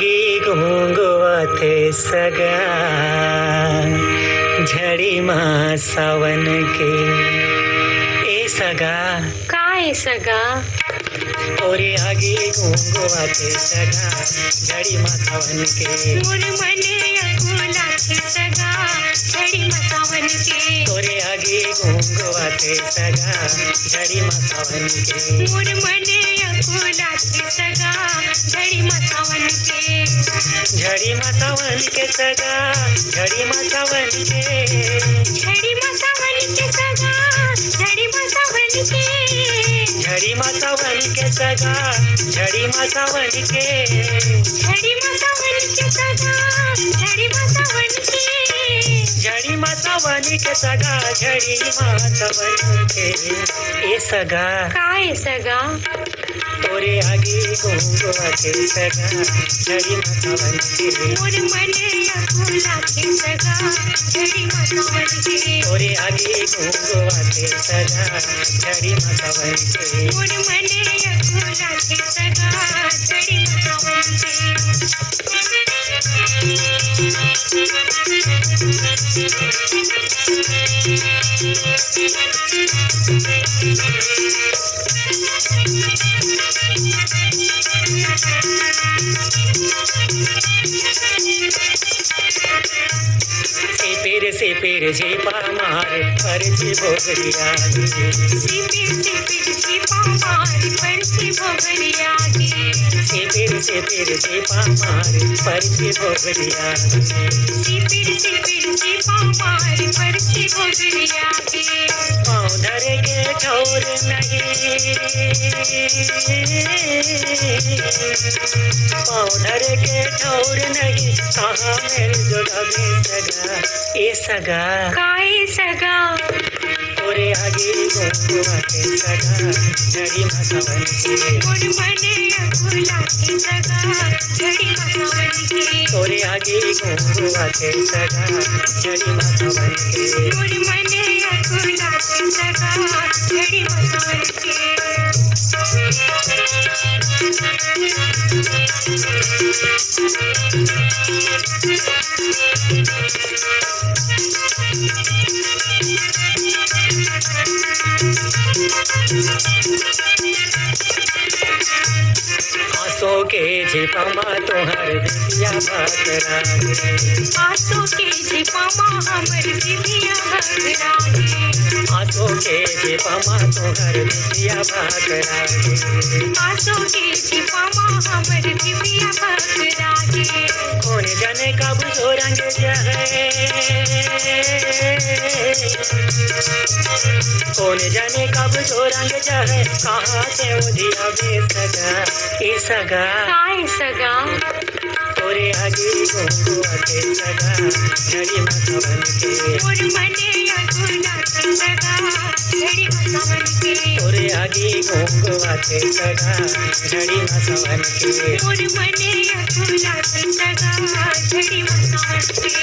आगी घोंगवाते सगा झड़ी मा सावन के ए सगा काय सगा ओरे आगी घोंगवाते सगा झड़ी मा सावन के मोर मने अकुलाते सगा झड़ी मा सावन के ओरे आगी घोंगवाते सगा झड़ी मा सावन के मोर मने अकुलाते सगा झड़ी मा सावन के झड़ी मा सावन के सगा झड़ी मा सावन के झड़ी मा सावन के सगा झड़ी मा सावन के झड़ी मा सावन के सगा झड़ी मा सावन के झड़ी मा सावन के सगा झड़ी मा सावन के झड़ी मा सावन के सगा झड़ी मा सावन के ए सगा काय सगा तोरे आगे घोंगवाते सगा झड़ी मा सावन के मोर मने अकुलाते सगा झड़ी मा सावन के तोरे आगे घोंगवाते सगा झड़ी मा सावन के मोर मने अकुलाते सगा झड़ी मा सावन से पेर झेपा मार पर जे भोगरिया से पामार पर से भोगरिया से पेर झेपा मार पर जे भोगरिया से पामार पर से भोगरिया पाँव धरे के ठौर नहीं पाँव धरे के ठौर नहीं कहाँ मेरे जोड़ा भी सगा ए सगा काय सगा तोरे आगे घोंगवाते सगा झड़ी मा सावन के मोर मने अकुलाते सगा झड़ी मा सावन के तोरे आगे घोंगवाते सगा झड़ी मा सावन के मोर मने अकुलाते सगा झड़ी मा सावन आंसू के झिपमा तोहर बिटिया भागरा आंसू के झिपमा हमर बिटिया भागरा आंसू के झिपमा तोहर बिटिया भागरा आंसू के झिपमा हमर बिटिया भागरा कौन जाने कब जो रंग जाए कौन जाने कब जो रंग जाए कहाँ से उधिया बेसगा ए सगा काय सगा तोरे आगे घोंगवाते सगा झड़ी मा सावन के मोर मने अकुलाते सगा झड़ी मा सावन के तोरे आगे घोंगवाते सगा झड़ी मा सावन के मोर मने अकुलाते सगा झड़ी मा सावन के